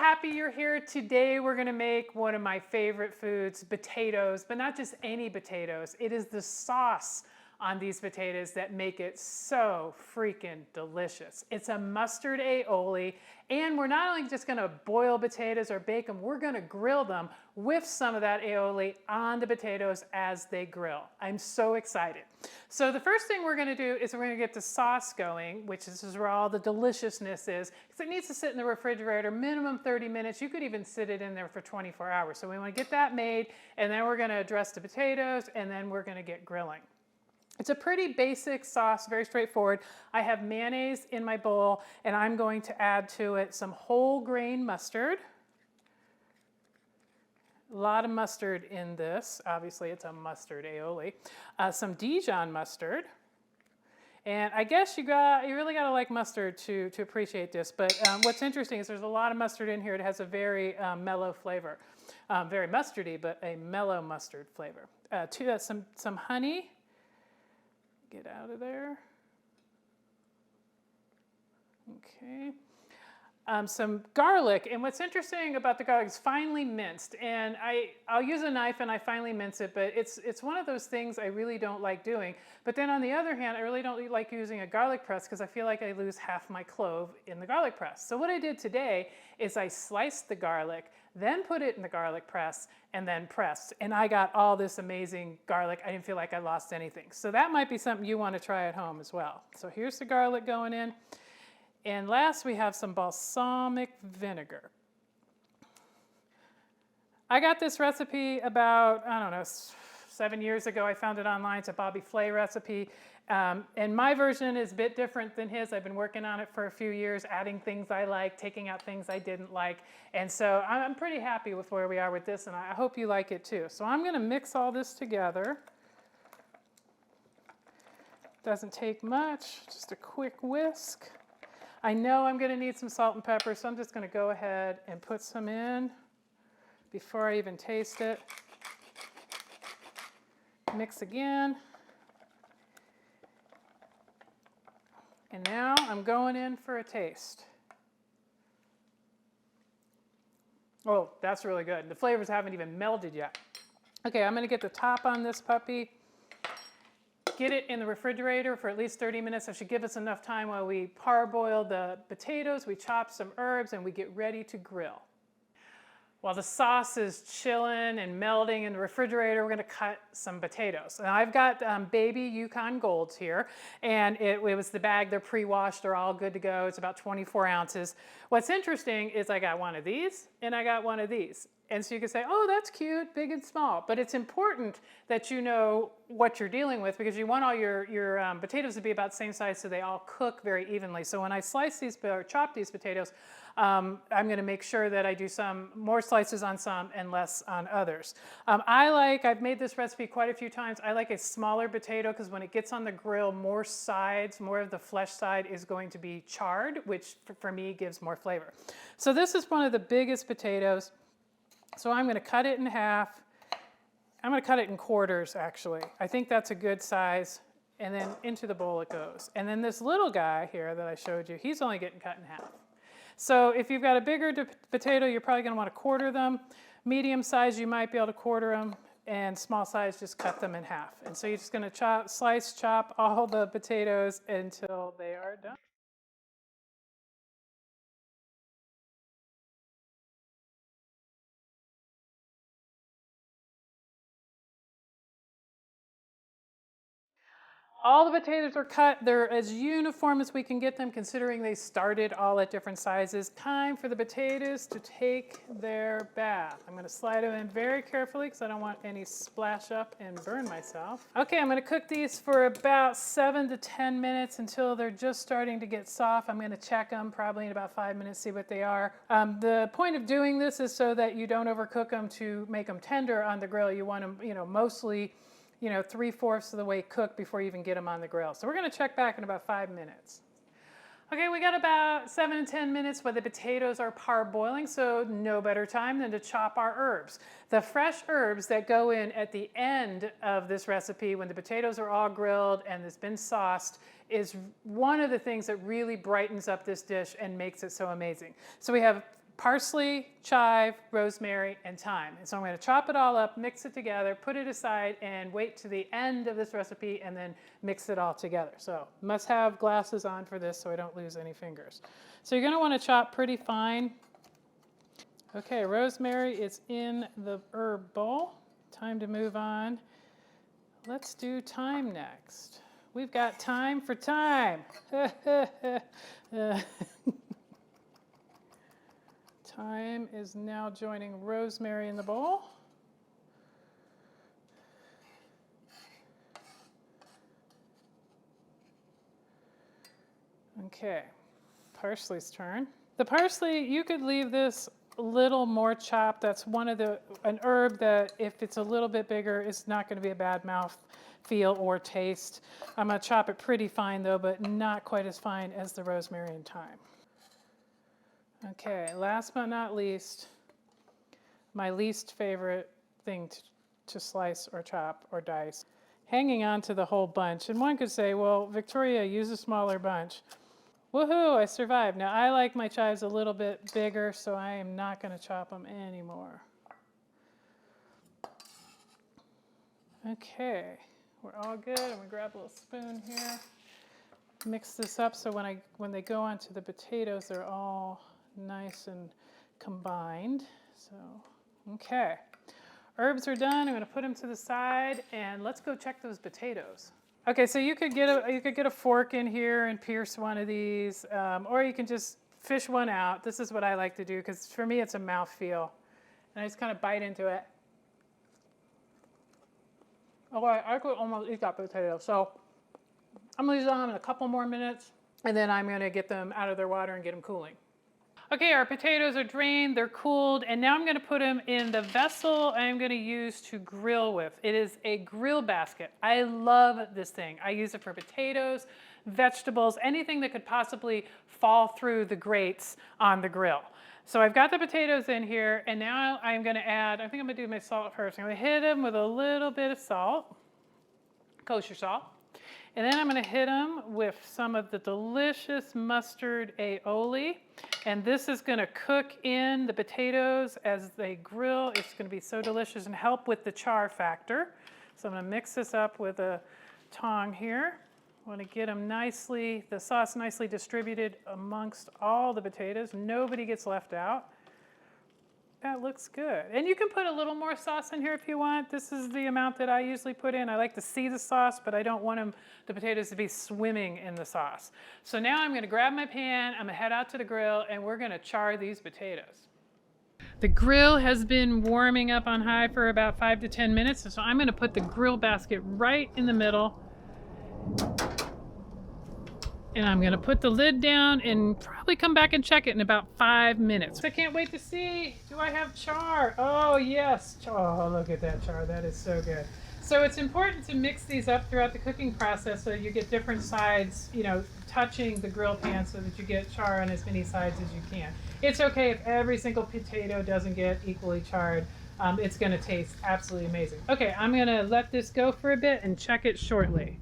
happy you're here. Today we're gonna make one of my favorite foods, potatoes, but not just any potatoes. It is the sauce on these potatoes that make it so freaking delicious. It's a mustard aioli, and we're not only just gonna boil potatoes or bake them, we're gonna grill them with some of that aioli on the potatoes as they grill. I'm so excited. So the first thing we're gonna do is we're gonna get the sauce going, which is where all the deliciousness is, because it needs to sit in the refrigerator minimum 30 minutes. You could even sit it in there for 24 hours. So we wanna get that made, and then we're gonna address the potatoes, and then we're gonna get grilling. It's a pretty basic sauce, very straightforward. I have mayonnaise in my bowl, and I'm going to add to it some whole grain mustard. A lot of mustard in this. Obviously, it's a mustard aioli. Some Dijon mustard. And I guess you really got to like mustard to appreciate this. But what's interesting is there's a lot of mustard in here. It has a very mellow flavor. Very mustardy, but a mellow mustard flavor. Some honey. Get out of there. Okay. Some garlic, and what's interesting about the garlic is finely minced, and I'll use a knife and I finely mince it, but it's one of those things I really don't like doing. But then on the other hand, I really don't like using a garlic press because I feel like I lose half my clove in the garlic press. So what I did today is I sliced the garlic, then put it in the garlic press, and then pressed. And I got all this amazing garlic. I didn't feel like I lost anything. So that might be something you want to try at home as well. So here's the garlic going in. And last we have some balsamic vinegar. I got this recipe about, I don't know, 7 years ago. I found it online. It's a Bobby Flay recipe. And my version is a bit different than his. I've been working on it for a few years, adding things I like, taking out things I didn't like. And so I'm pretty happy with where we are with this, and I hope you like it too. So I'm gonna mix all this together. Doesn't take much, just a quick whisk. I know I'm gonna need some salt and pepper, so I'm just gonna go ahead and put some in before I even taste it. Mix again. And now I'm going in for a taste. Oh, that's really good. The flavors haven't even melded yet. Okay, I'm gonna get the top on this puppy, get it in the refrigerator for at least 30 minutes. That should give us enough time while we parboil the potatoes, we chop some herbs, and we get ready to grill. While the sauce is chilling and melting in the refrigerator, we're gonna cut some potatoes. And I've got baby Yukon Golds here, and it was the bag, they're pre-washed, they're all good to go. It's about 24 ounces. What's interesting is I got one of these, and I got one of these. And so you can say, oh, that's cute, big and small. But it's important that you know what you're dealing with, because you want all your potatoes to be about the same size so they all cook very evenly. So when I slice these or chop these potatoes, I'm going to make sure that I do some more slices on some and less on others. I've made this recipe quite a few times. I like a smaller potato because when it gets on the grill, more sides, more of the flesh side is going to be charred, which for me gives more flavor. So this is one of the biggest potatoes. So I'm going to cut it in half. I'm going to cut it in quarters, actually. I think that's a good size. And then into the bowl it goes. And then this little guy here that I showed you, he's only getting cut in half. So if you've got a bigger potato, you're probably going to want to quarter them. Medium size, you might be able to quarter them. And small size, just cut them in half. And so you're just going to chop all the potatoes until they are done. All the potatoes are cut. They're as uniform as we can get them, considering they started all at different sizes. Time for the potatoes to take their bath. I'm going to slide them in very carefully because I don't want any splash up and burn myself. Okay, I'm going to cook these for about 7 to 10 minutes until they're just starting to get soft. I'm going to check them probably in about 5 minutes, see what they are. The point of doing this is so that you don't overcook them to make them tender on the grill. You want them, mostly 3/4 of the way cooked before you even get them on the grill. So we're going to check back in about 5 minutes. Okay, we got about 7 to 10 minutes while the potatoes are parboiling, so no better time than to chop our herbs. The fresh herbs that go in at the end of this recipe when the potatoes are all grilled and it's been sauced is one of the things that really brightens up this dish and makes it so amazing. So we have parsley, chive, rosemary, and thyme. And so I'm going to chop it all up, mix it together, put it aside, and wait to the end of this recipe and then mix it all together. So must have glasses on for this so I don't lose any fingers. So you're going to want to chop pretty fine. Okay, rosemary is in the herb bowl. Time to move on. Let's do thyme next. We've got time for thyme. Thyme is now joining rosemary in the bowl. Okay, parsley's turn. The parsley, you could leave this a little more chopped. That's an herb that if it's a little bit bigger, it's not going to be a bad mouth feel or taste. I'm going to chop it pretty fine though, but not quite as fine as the rosemary and thyme. Okay, last but not least, my least favorite thing to slice or chop or dice. Hanging on to the whole bunch. And one could say, well, Victoria, use a smaller bunch. Woohoo, I survived. Now, I like my chives a little bit bigger, so I am not going to chop them anymore. Okay, we're all good. I'm going to grab a little spoon here. Mix this up so when they go onto the potatoes, they're all nice and combined. So, okay. Herbs are done. I'm going to put them to the side, and let's go check those potatoes. Okay, so you could get a fork in here and pierce one of these, or you can just fish one out. This is what I like to do because for me it's a mouthfeel, and I just kind of bite into it. Okay, I could almost eat that potato. So I'm going to leave them in a couple more minutes, and then I'm going to get them out of their water and get them cooling. Okay, our potatoes are drained, they're cooled, and now I'm going to put them in the vessel I'm going to use to grill with. It is a grill basket. I love this thing. I use it for potatoes, vegetables, anything that could possibly fall through the grates on the grill. So I've got the potatoes in here, and now I'm going to add, I think I'm going to do my salt first. I'm going to hit them with a little bit of salt, kosher salt. And then I'm going to hit them with some of the delicious mustard aioli. And this is going to cook in the potatoes as they grill. It's going to be so delicious and help with the char factor. So I'm going to mix this up with a tong here. I want to get them nicely, the sauce nicely distributed amongst all the potatoes. Nobody gets left out. That looks good. And you can put a little more sauce in here if you want. This is the amount that I usually put in. I like to see the sauce, but I don't want the potatoes to be swimming in the sauce. So now I'm going to grab my pan, I'm going to head out to the grill, and we're going to char these potatoes. The grill has been warming up on high for about 5 to 10 minutes, so I'm going to put the grill basket right in the middle. And I'm going to put the lid down and probably come back and check it in about 5 minutes. I can't wait to see. Do I have char? Oh, yes. Oh, look at that char. That is so good. So it's important to mix these up throughout the cooking process so you get different sides, touching the grill pan so that you get char on as many sides as you can. It's okay if every single potato doesn't get equally charred. It's going to taste absolutely amazing. Okay, I'm going to let this go for a bit and check it shortly.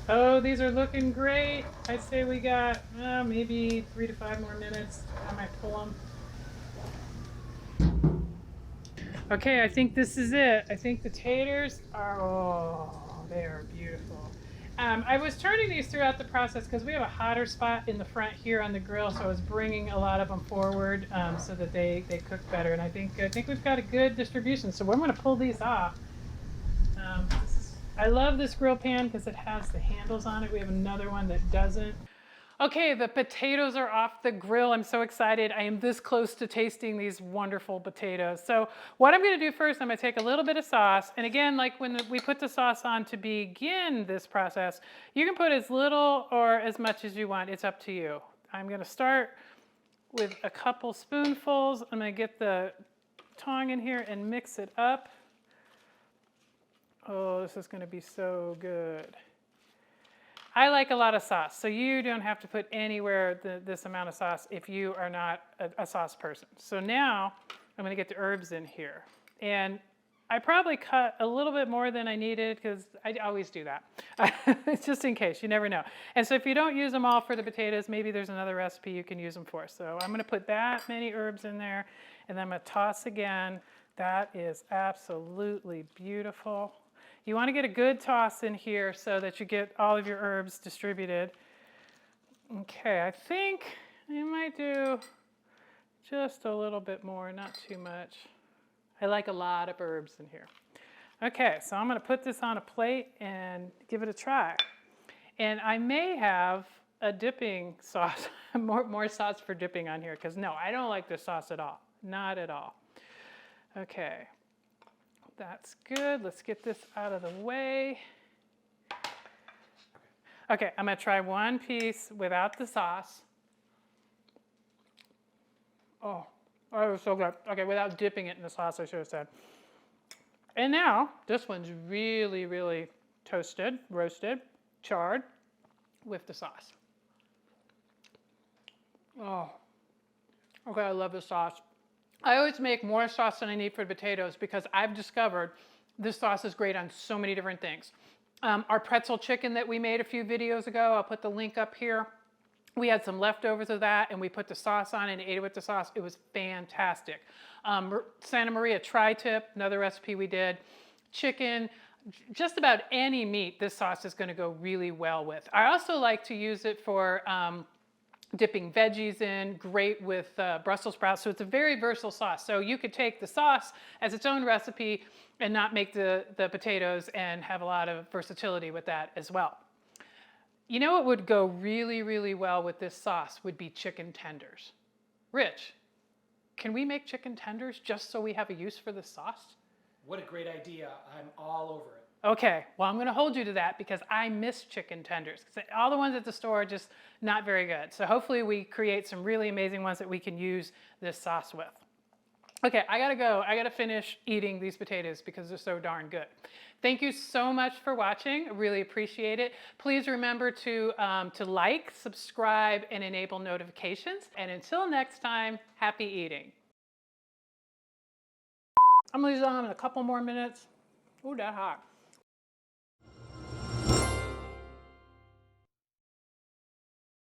Oh, these are looking great. I'd say we got maybe 3 to 5 more minutes. I might pull them. Okay, I think this is it. I think the taters are, they are beautiful. I was turning these throughout the process because we have a hotter spot in the front here on the grill, so I was bringing a lot of them forward so that they cook better. And I think we've got a good distribution. So I'm going to pull these off. I love this grill pan because it has the handles on it. We have another one that doesn't. Okay, the potatoes are off the grill. I'm so excited. I am this close to tasting these wonderful potatoes. So what I'm going to do first, I'm going to take a little bit of sauce. And again, like when we put the sauce on to begin this process, you can put as little or as much as you want. It's up to you. I'm going to start with a couple spoonfuls. I'm going to get the tong in here and mix it up. Oh, this is going to be so good. I like a lot of sauce, so you don't have to put anywhere this amount of sauce if you are not a sauce person. So now I'm going to get the herbs in here. And I probably cut a little bit more than I needed because I always do that. Just in case, you never know. And so if you don't use them all for the potatoes, maybe there's another recipe you can use them for. So I'm gonna put that many herbs in there, and then I'm gonna toss again. That is absolutely beautiful. You wanna get a good toss in here so that you get all of your herbs distributed. Okay, I think I might do just a little bit more, not too much. I like a lot of herbs in here. Okay, so I'm gonna put this on a plate and give it a try. And I may have a dipping sauce, more sauce for dipping on here, because no, I don't like this sauce at all, not at all. Okay, that's good. Let's get this out of the way. Okay, I'm gonna try one piece without the sauce. Oh. Oh, it was so good. Okay, without dipping it in the sauce, I should have said. And now, this one's really, really toasted, roasted, charred with the sauce. Oh, okay, I love the sauce. I always make more sauce than I need for the potatoes because I've discovered this sauce is great on so many different things. Our pretzel chicken that we made a few videos ago, I'll put the link up here. We had some leftovers of that and we put the sauce on and ate it with the sauce. It was fantastic. Santa Maria TriTip, another recipe we did. Chicken, just about any meat this sauce is going to go really well with. I also like to use it for dipping veggies in, great with Brussels sprouts. So it's a very versatile sauce. So you could take the sauce as its own recipe and not make the potatoes and have a lot of versatility with that as well. You know what would go really, really well with this sauce would be chicken tenders. Rich, can we make chicken tenders just so we have a use for this sauce? What a great idea. I'm all over it. Okay, well, I'm going to hold you to that because I miss chicken tenders. All the ones at the store are just not very good. So hopefully we create some really amazing ones that we can use this sauce with. Okay, I gotta go. I gotta finish eating these potatoes because they're so darn good. Thank you so much for watching. I really appreciate it. Please remember to like, subscribe, and enable notifications. And until next time, happy eating. I'm gonna leave it on in a couple more minutes. Ooh, that's hot.